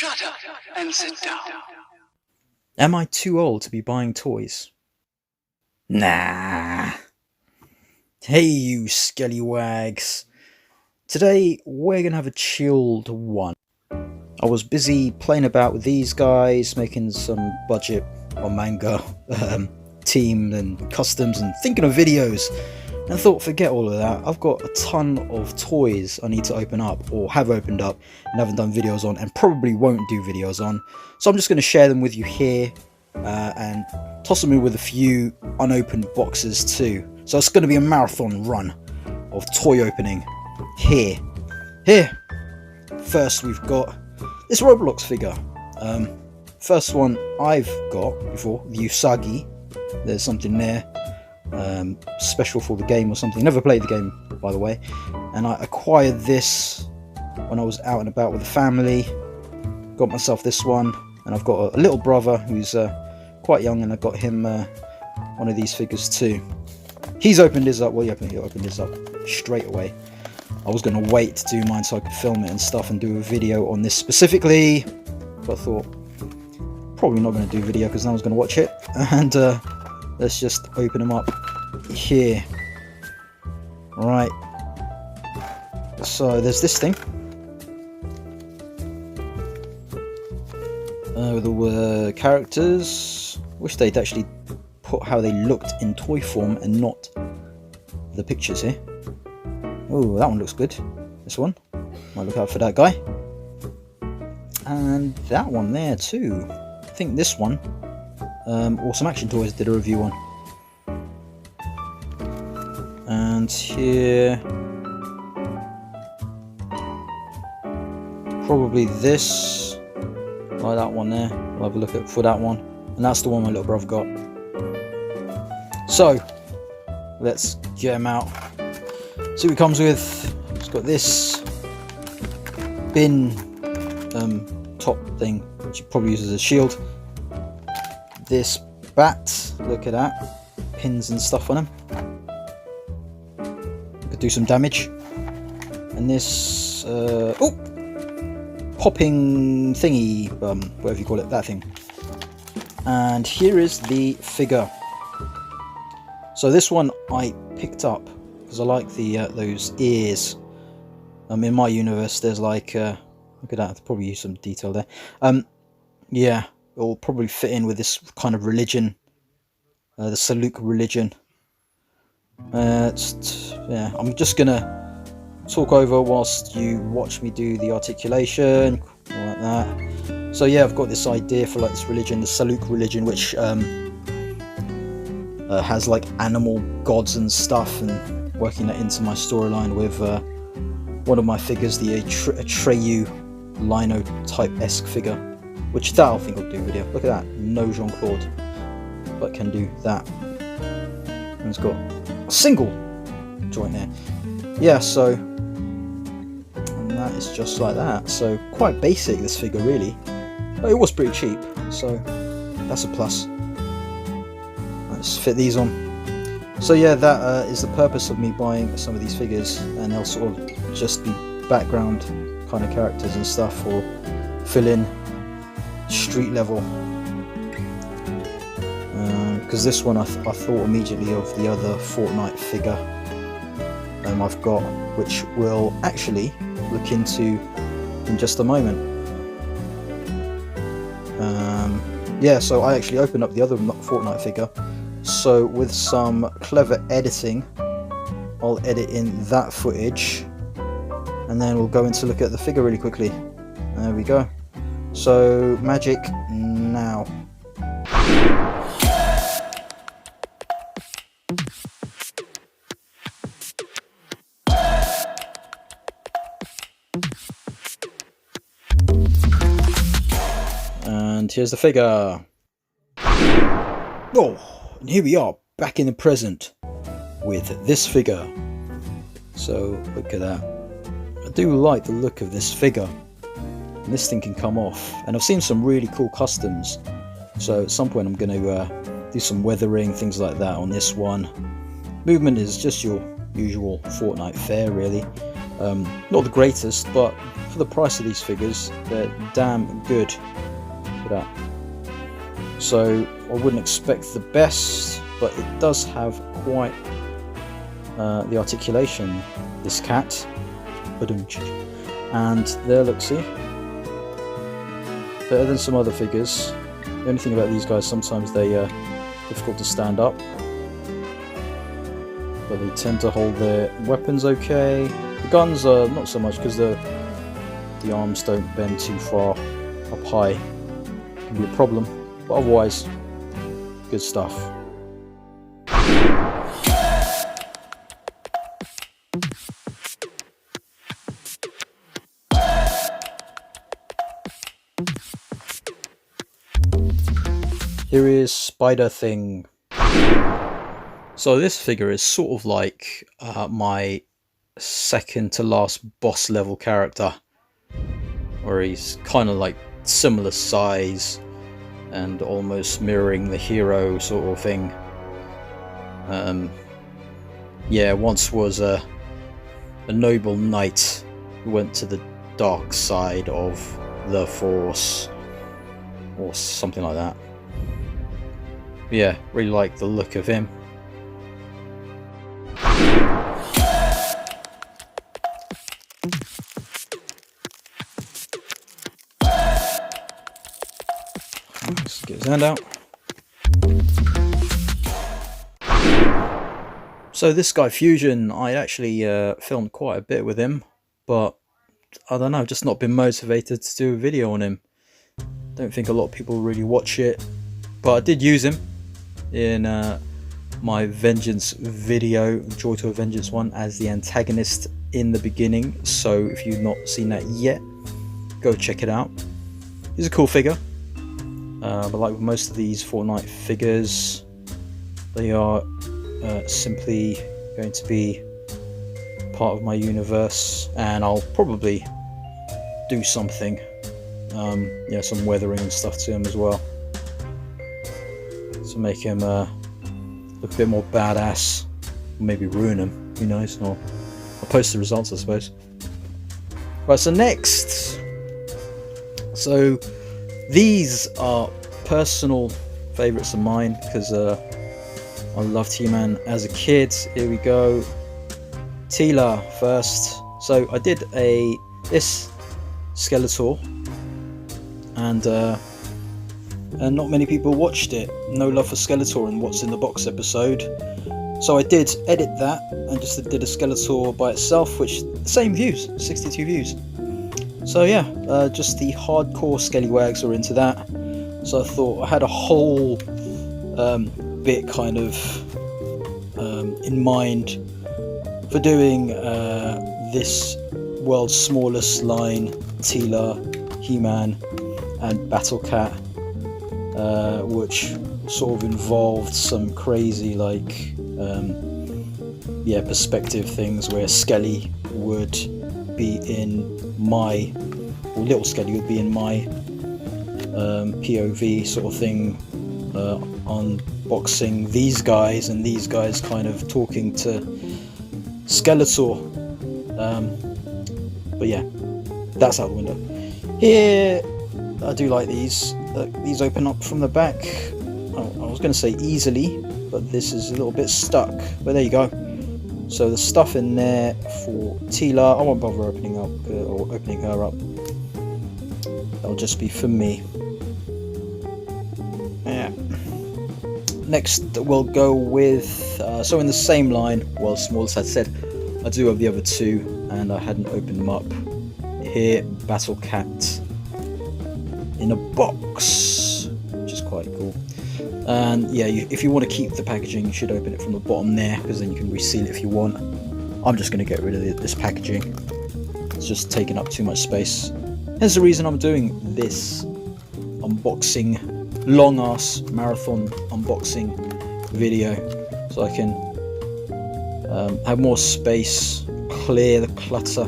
Shut up and sit down. Am I too old to be buying toys? Nah. Hey you scallywags. Today we're gonna have a chilled one. I was busy playing about with these guys, making some budget on manga, team and customs and thinking of videos, and thought forget all of that. I've got a ton of toys I need to open up, or have opened up and haven't done videos on, and probably won't do videos on. So I'm just going to share them with you here and toss them in with a few unopened boxes too. So it's going to be a marathon run of toy opening here. First we've got this Roblox figure. First one I've got before, the Usagi. There's something there, special for the game or something. Never played the game, by the way. And I acquired this when I was out and about with the family. Got myself this one, and I've got a little brother who's quite young, and I got him one of these figures too. He's opened his up. Well, he opened his up straight away. I was going to wait to do mine so I could film it and stuff and do a video on this specifically, but I thought probably not going to do a video because no one's going to watch it, and let's just open them up here. Right, so there's this thing with the characters. Wish they'd actually put how they looked in toy form and not the pictures here. Oh, that one looks good. This one, might look out for that guy, and that one there too. I think this one, Awesome Action Toys did a review on. And here, probably this, like that one there. We'll have a look at for that one, and that's the one my little brother got. So let's get him out. See what he comes with. It's got this bin top thing, which you probably use as a shield. This bat, look at that, pins and stuff on him. Could do some damage. And this popping thingy, whatever you call it, that thing. And here is the figure. So this one I picked up because I like the those ears. In my universe, there's like look at that. I'll probably use some detail there. Yeah, it'll probably fit in with this kind of religion, the Saluk religion. Yeah, I'm just gonna talk over whilst you watch me do the articulation, all like that. So yeah, I've got this idea for like this religion, the Saluk religion, which has like animal gods and stuff, and working that into my storyline with one of my figures, the Atreyu Lino type-esque figure, which that I think I'll do a video. Look at that, no Jean-Claude, but can do that. And it's got a single joint there. Yeah, so, and that is just like that. So quite basic, this figure really, but it was pretty cheap, so that's a plus. Let's fit these on. So yeah, that is the purpose of me buying some of these figures, and they'll sort of just be background kind of characters and stuff, or fill in street level. Because this one I thought immediately of the other Fortnite figure I've got, which we'll actually look into in just a moment. Yeah, so I actually opened up the other Fortnite figure. So with some clever editing, I'll edit in that footage, and then we'll go in to look at the figure really quickly. There we go. So magic now. And here's the figure. Oh, and here we are, back in the present with this figure. So look at that. I do like the look of this figure. And this thing can come off, and I've seen some really cool customs. So at some point I'm going to do some weathering, things like that on this one. Movement is just your usual Fortnite fare really. Not the greatest, but for the price of these figures, they're damn good. Look at that. So I wouldn't expect the best, but it does have quite the articulation, this cat. And there, look, see? Better than some other figures. The only thing about these guys, sometimes they are difficult to stand up. But they tend to hold their weapons okay. The guns are not so much, because the arms don't bend too far up high. It can be a problem, but otherwise, good stuff. Here is Spider Thing. So this figure is sort of like my second to last boss level character, where he's kind of like similar size and almost mirroring the hero sort of thing. Yeah, once was a noble knight who went to the dark side of the Force, or something like that. Yeah, really like the look of him. Let's get his hand out. So this guy Fusion, I actually filmed quite a bit with him, but I don't know, just not been motivated to do a video on him. Don't think a lot of people really watch it, but I did use him in my Vengeance video, Joy to a Vengeance one, as the antagonist in the beginning. So if you've not seen that yet, go check it out. He's a cool figure, but like with most of these Fortnite figures, they are simply going to be part of my universe, and I'll probably do something, you know, some weathering and stuff to him as well, to make him look a bit more badass, or maybe ruin him, who knows, or I'll post the results, I suppose. Right, so next, so these are personal favourites of mine, because I loved He-Man as a kid. Here we go, Teela first. So I did this Skeletor, and not many people watched it. No Love for Skeletor and What's in the Box episode. So I did edit that and just did a Skeletor by itself, which same views, 62 views. So yeah, just the hardcore Skellywags are into that. So I thought I had a whole bit kind of in mind for doing this world's smallest line, Teela, He-Man and Battlecat, which sort of involved some crazy like yeah, perspective things where Skelly would be in my, or little Skelly would be in my POV sort of thing, unboxing these guys, and these guys kind of talking to Skeletor. But yeah, that's out the window. Here, I do like these. These open up from the back. Oh, I was going to say easily, but this is a little bit stuck. But there you go. So the stuff in there for Teela, I won't bother opening her up. That'll just be for me. Yeah. Next we'll go with, so in the same line, well, smallest I said, I do have the other two, and I hadn't opened them up. Here, Battlecat in a box, which is quite cool. And yeah, if you want to keep the packaging, you should open it from the bottom there, because then you can reseal it if you want. I'm just going to get rid of this packaging. It's just taking up too much space. Hence the reason I'm doing this unboxing, long ass marathon unboxing video, so I can have more space, clear the clutter,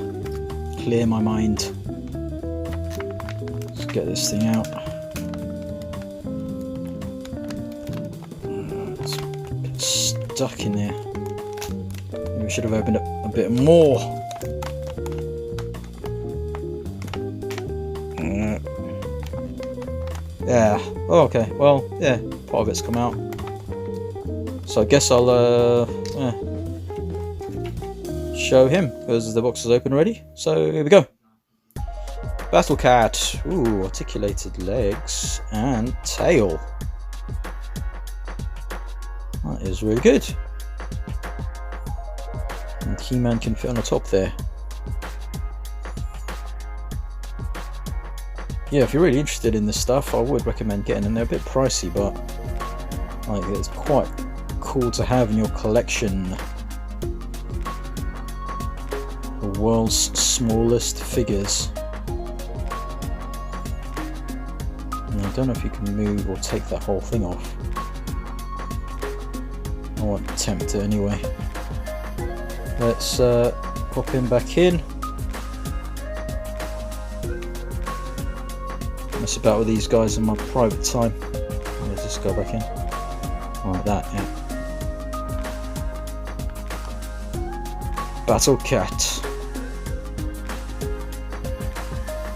clear my mind. Let's get this thing out. It's stuck in there. Maybe we should have opened it a bit more. Yeah. Oh, okay. Well, yeah. Part of it's come out. So I guess I'll show him because the box is open already. So here we go. Battlecat. Ooh, articulated legs and tail. That is really good. And He-Man can fit on the top there. Yeah, if you're really interested in this stuff, I would recommend getting them. They're a bit pricey, but like it's quite cool to have in your collection. The world's smallest figures. And I don't know if you can move or take that whole thing off. I won't attempt it anyway. Let's pop him back in. Mess about with these guys in my private time. Let's just go back in. Like that, yeah. Battlecat.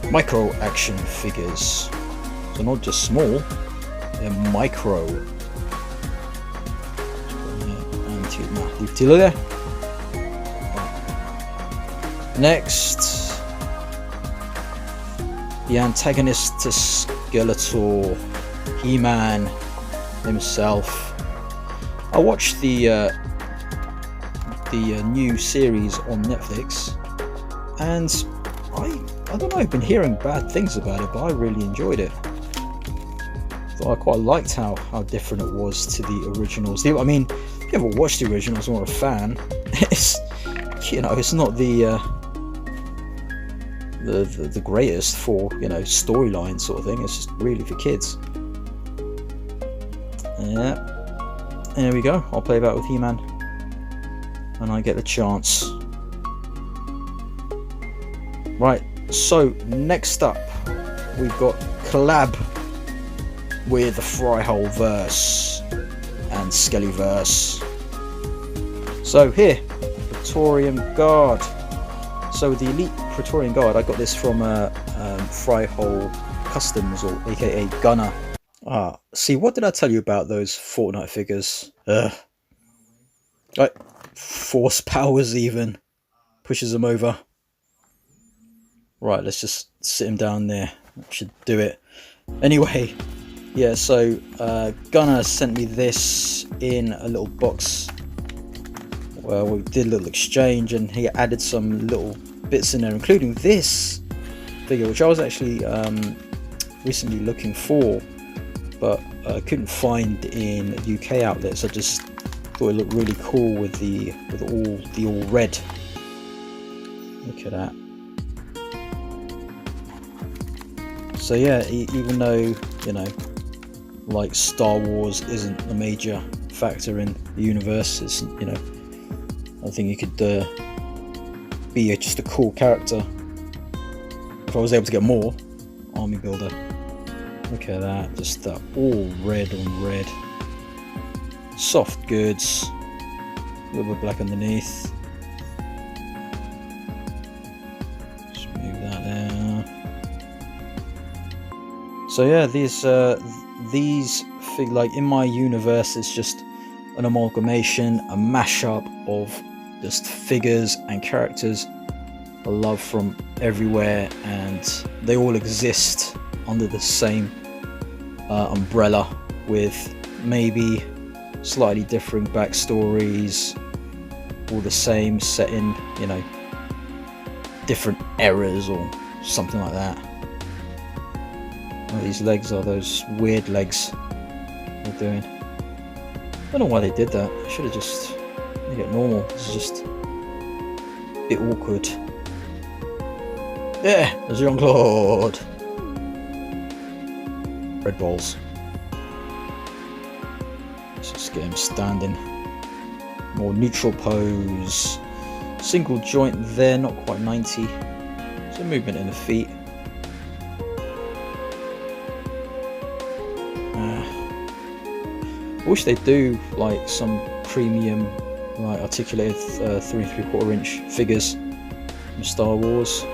Micro action figures. So not just small, they're micro. And leave Teela there. Next, the Antagonist to Skeletor, He-Man himself. I watched the new series on Netflix, and I don't know, I've been hearing bad things about it, but I really enjoyed it. I quite liked how different it was to the originals. I mean, if you ever watched the originals or a fan, it's, you know, it's not the greatest for, you know, storyline sort of thing. It's just really for kids. Yeah, there we go. I'll play that with He-Man when I get the chance. Right, so next up we've got collab with the Fryhole verse and Skellyverse. So here, Praetorian Guard. So the Elite Praetorian Guard, I got this from Fryhole Customs, or aka Gunner. See, what did I tell you about those Fortnite figures? Right, force powers even. Pushes them over. Right, let's just sit him down there. That should do it. Anyway, yeah, so Gunner sent me this in a little box. Well, we did a little exchange and he added some little bits in there, including this figure, which I was actually recently looking for, but I couldn't find in UK outlets. I just thought it looked really cool with the all red. Look at that. So yeah, even though, you know, like Star Wars isn't a major factor in the universe, it's, you know, I think you could be just a cool character if I was able to get more. Army builder. Look at that, just that all red on red. Soft goods. A little bit black underneath. Just move that there. So yeah, these like in my universe, it's just an amalgamation, a mashup of just figures and characters I love from everywhere, and they all exist under the same umbrella with maybe slightly differing backstories, all the same set in, you know, different eras or something like that. Oh, these legs are those weird legs they're doing. I don't know why they did that. I should have just made it normal. This is just a bit awkward. Yeah, there's Jean-Claude. Red balls. Let's just get him standing. More neutral pose. Single joint there, not quite 90. Some movement in the feet. I wish they'd do like some premium, like articulated 3 3/4 inch figures from Star Wars.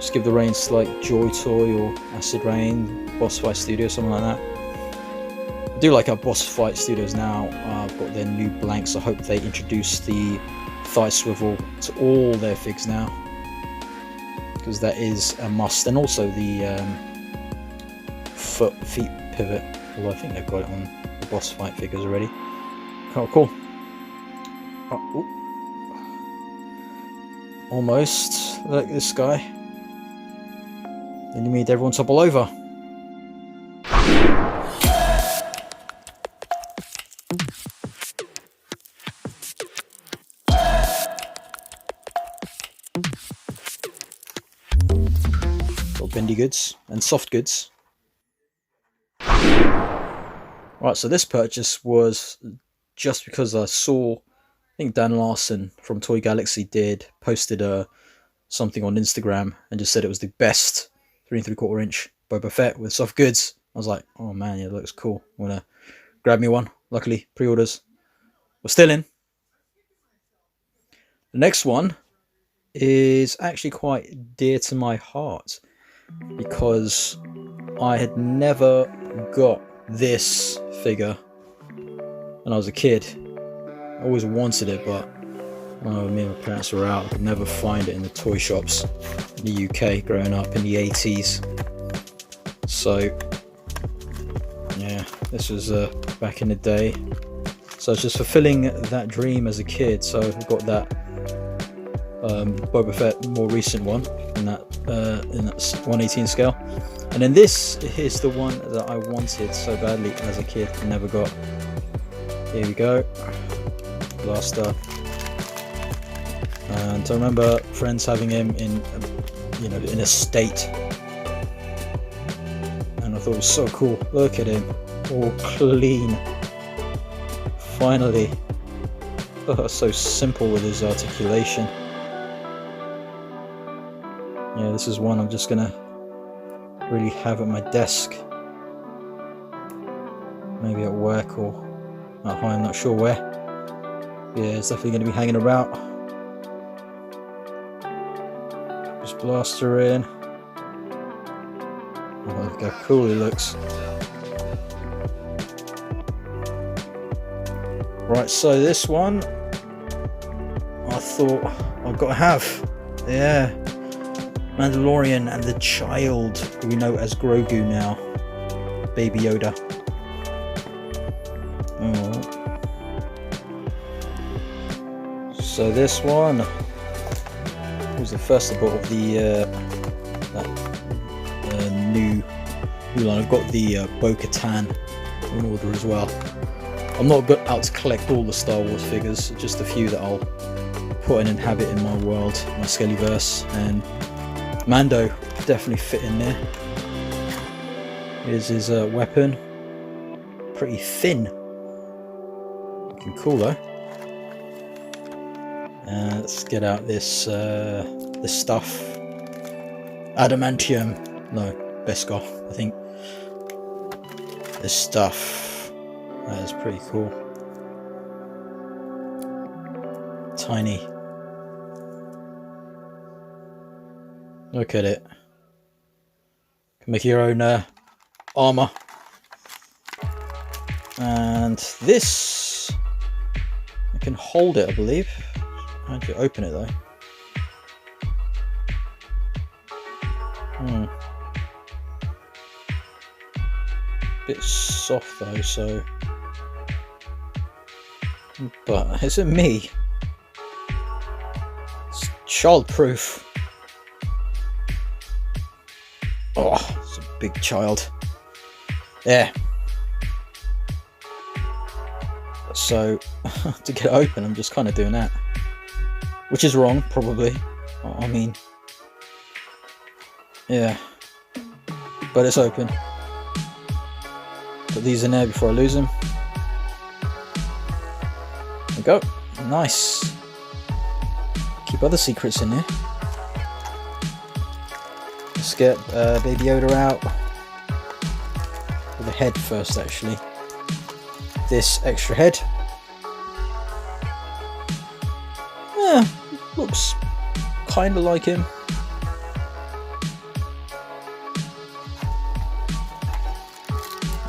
Just give the reins to like Joy Toy or Acid Rain, Boss Fight Studio, something like that. I do like our Boss Fight Studios now. I've got their new blanks. I hope they introduce the thigh swivel to all their figs now, because that is a must. And also the feet pivot, although I think they've got it on the Boss Fight figures already. Oh, cool. Oh, almost. Look at this guy. Then you made everyone topple over. Got bendy goods and soft goods. Right, so this purchase was just because I saw, I think Dan Larson from Toy Galaxy posted something on Instagram and just said it was the best 3 3/4 inch Boba Fett with soft goods. I was like, oh man, yeah, it looks cool. I'm gonna grab me one. Luckily, pre-orders were still in. The next one is actually quite dear to my heart because I had never got this figure when I was a kid. I always wanted it, but me and my parents were out. I could never find it in the toy shops in the UK growing up in the 80s. So yeah, this was back in the day. So I was just fulfilling that dream as a kid. So I've got that Boba Fett more recent one in that 1/18 scale. And then this is the one that I wanted so badly as a kid and never got. Here we go. Blaster. And I remember friends having him in, in a state, and I thought it was so cool. Look at him, all clean. Finally, so simple with his articulation. Yeah, this is one I'm just gonna really have at my desk, maybe at work or at home. I'm not sure where. Yeah, it's definitely going to be hanging about. Just blaster in. Oh, look how cool he looks. Right, so this one I thought I've got to have. Yeah, Mandalorian and the child who we know as Grogu now, Baby Yoda. So this one was the first I bought of the new line. I've got the Bo-Katan in order as well. I'm not out to collect all the Star Wars figures, just a few that I'll put in and have it in my world, my Skellyverse. And Mando definitely fit in there. Here's his weapon, pretty thin, looking cool though. Let's get out this stuff, adamantium, no, Beskar, I think. This stuff, that is pretty cool. Tiny. Look at it. Can make your own armor. And this, I can hold it, I believe. How do you open it though? Bit soft though, so. But is it me? It's child-proof. Oh, it's a big child. Yeah. So to get it open, I'm just kind of doing that, which is wrong, probably. I mean, yeah, but it's open. Put these in there before I lose them. There we go. Nice. Keep other secrets in there. Let's get Baby Yoda out. With the head first, actually. This extra head. Yeah, looks kind of like him.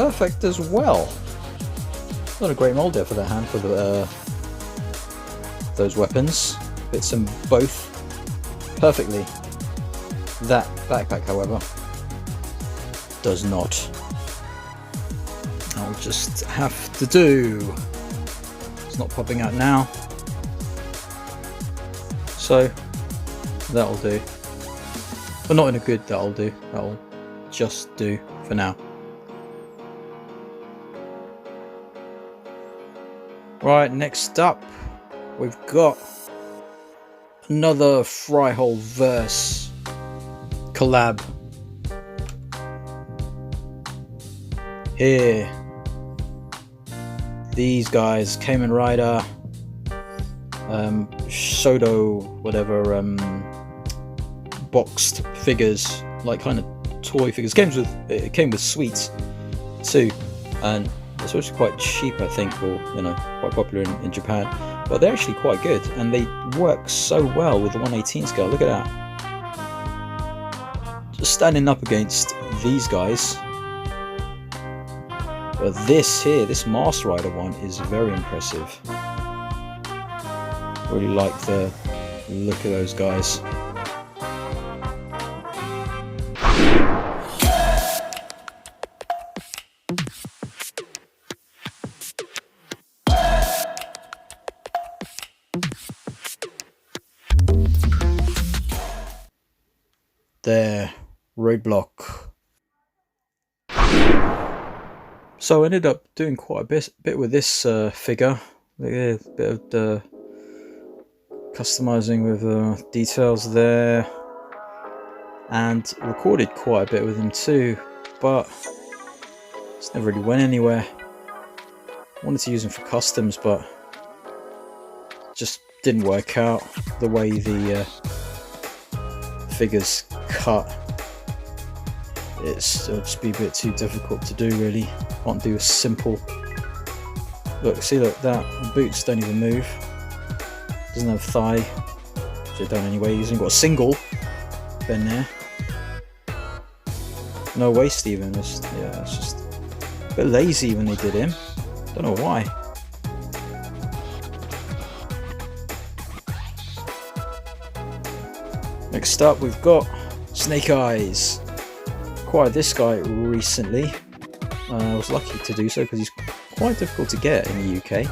perfect as well. Not a great mold there for the hand for the those weapons. Fits them both perfectly. That backpack, however, does not. I'll just have to do. It's not popping out now, so that'll do. But not in a good that'll do. That'll just do for now. Right, next up, we've got another Fryhole verse collab. Here, these guys, Kamen Rider, Sodo, whatever, boxed figures, like kind of toy figures. It came with sweets too, and it's actually quite cheap, I think, or quite popular in Japan. But they're actually quite good, and they work so well with the 1/18 scale. Look at that. Just standing up against these guys. But this here, this Master Rider one, is very impressive. Really like the look of those guys. There, Roadblock. So I ended up doing quite a bit with this figure. A bit of the customizing with details there, and recorded quite a bit with him too, but it's never really went anywhere. Wanted to use him for customs, but just didn't work out the way the figures cut. It'll just be a bit too difficult to do, really. Can't do a simple look. See, look, that boots don't even move. Doesn't have thigh, which I don't anyway. He's only got a single bend there. No waist even. It's just a bit lazy when they did him. Don't know why. Next up, we've got Snake Eyes. Acquired this guy recently. I was lucky to do so because he's quite difficult to get in the UK.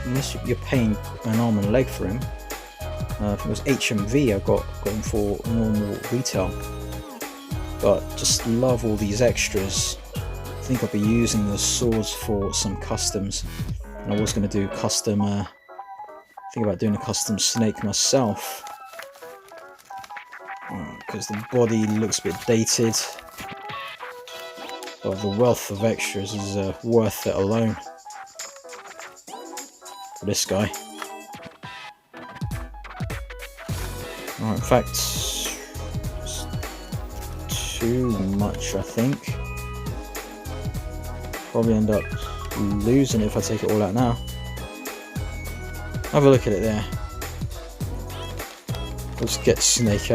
Unless you're paying an arm and a leg for him. If it was HMV, I got him for normal retail. But just love all these extras. I think I'll be using the swords for some customs. And I was going to do custom. Think about doing a custom snake myself. Because the body looks a bit dated, but the wealth of extras is worth it alone for this guy. In fact, too much, I think. Probably end up losing it if I take it all out now. Have a look at it there. Let's get Snake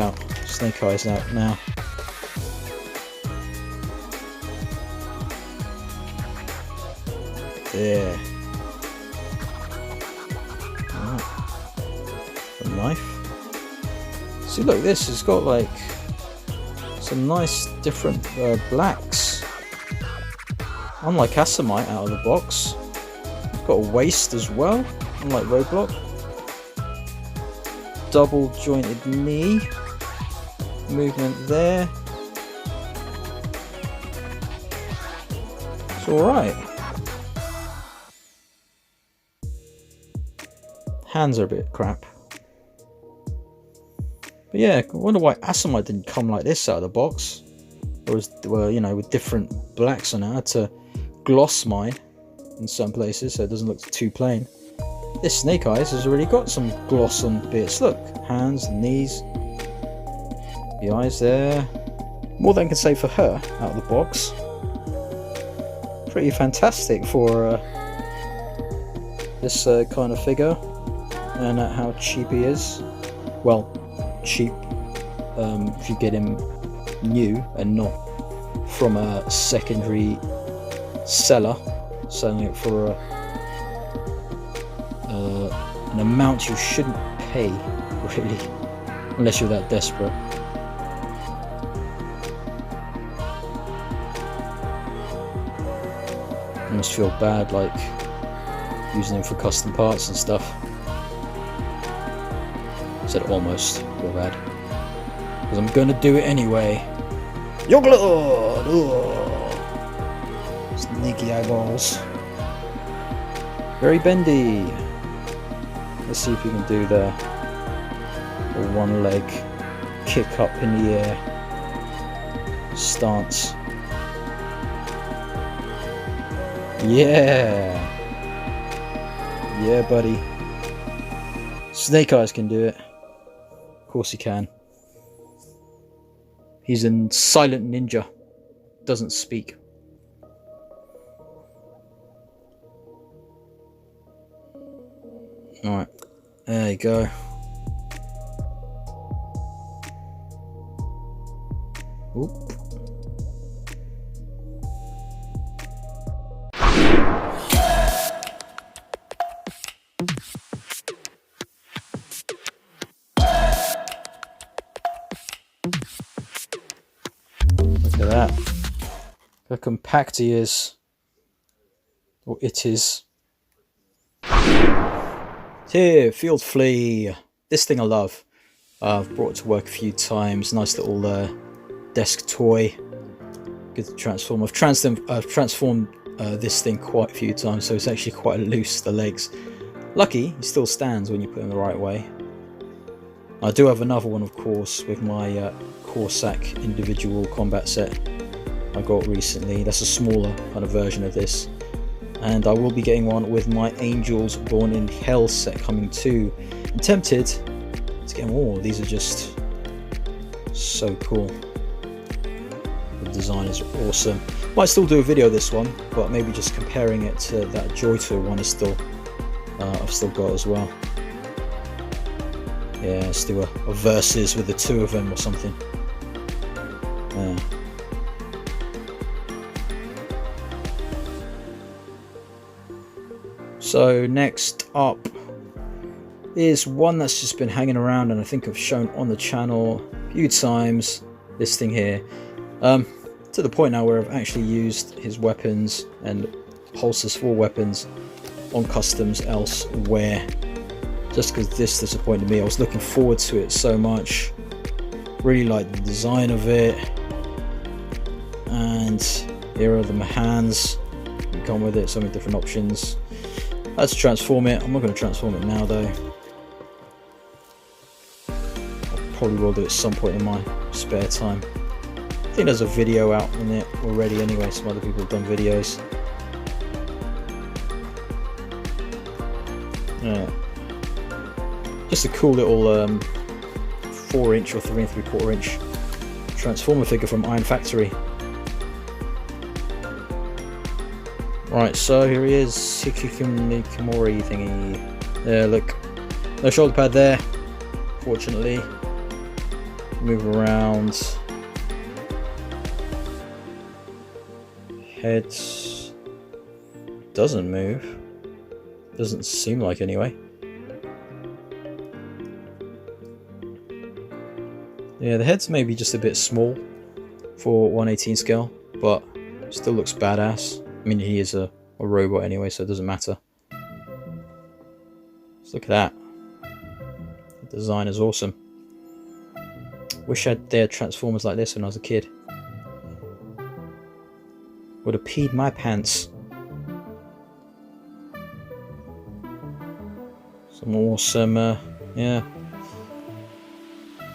Eyes out now. There. Right. A knife. See, look, this has got like some nice different blacks. Unlike Asamite out of the box. It's got a waist as well, unlike Roadblock. Double jointed knee. Movement there. It's alright. Hands are a bit crap. But yeah, I wonder why Asamite didn't come like this out of the box. Or was, well, with different blacks on it. I had to gloss mine in some places so it doesn't look too plain. This Snake Eyes has already got some gloss on bits. Look, hands, knees. The eyes there. More than I can say for her out of the box. Pretty fantastic for this kind of figure, and how cheap he is. Well, cheap if you get him new and not from a secondary seller, selling it for an amount you shouldn't pay, really, unless you're that desperate. I almost feel bad, like, using them for custom parts and stuff. I said almost feel bad, because I'm gonna do it anyway. Your blood! Sneaky eyeballs. Very bendy. Let's see if you can do the one leg kick up in the air stance. Yeah! Yeah, buddy. Snake Eyes can do it. Of course he can. He's a silent ninja. Doesn't speak. Alright. There you go. Oop. Look at that. How compact he is. Or it is. Here, Field Flea. This thing I love. I've brought it to work a few times. Nice little desk toy. Good to transform. I've transformed this thing quite a few times, so it's actually quite loose, the legs. Lucky, he still stands when you put him the right way. I do have another one, of course, with my Corsac individual combat set I got recently. That's a smaller kind of version of this. And I will be getting one with my Angels Born in Hell set coming too. I'm tempted to get them all. These are just so cool. The design is awesome. Might still do a video of this one, but maybe just comparing it to that Joyto one is still I've still got as well. Yeah, let's do a versus with the two of them or something. Yeah. So next up is one that's just been hanging around, and I think I've shown on the channel a few times. This thing here, to the point now where I've actually used his weapons and holsters for weapons on customs elsewhere. Just because this disappointed me. I was looking forward to it so much. Really like the design of it. And here are the hands that come with it. So many different options. I had to transform it. I'm not going to transform it now though. I probably will do it at some point in my spare time. I think there's a video out on it already anyway. Some other people have done videos. Yeah. Just a cool little 4-inch or 3 3/4 inch Transformer figure from Iron Factory. Right, so here he is, Honekumoki thingy. Yeah, look, no shoulder pad there, fortunately. Move around. Head doesn't move. Doesn't seem like anyway. Yeah, the head's maybe just a bit small for 1/18 scale, but still looks badass. I mean, he is a robot anyway, so it doesn't matter. Just look at that. The design is awesome. Wish I had Transformers like this when I was a kid. Would have peed my pants. Some awesome, yeah.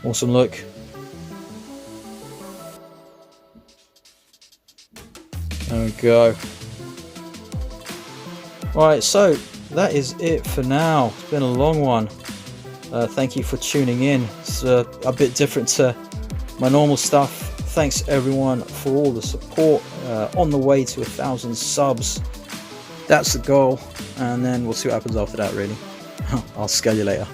Awesome look. There we go. Right, so that is it for now. It's been a long one. Thank you for tuning in. It's a bit different to my normal stuff. Thanks everyone for all the support. On the way to 1,000 subs. That's the goal, and then we'll see what happens after that, really. I'll scale you later.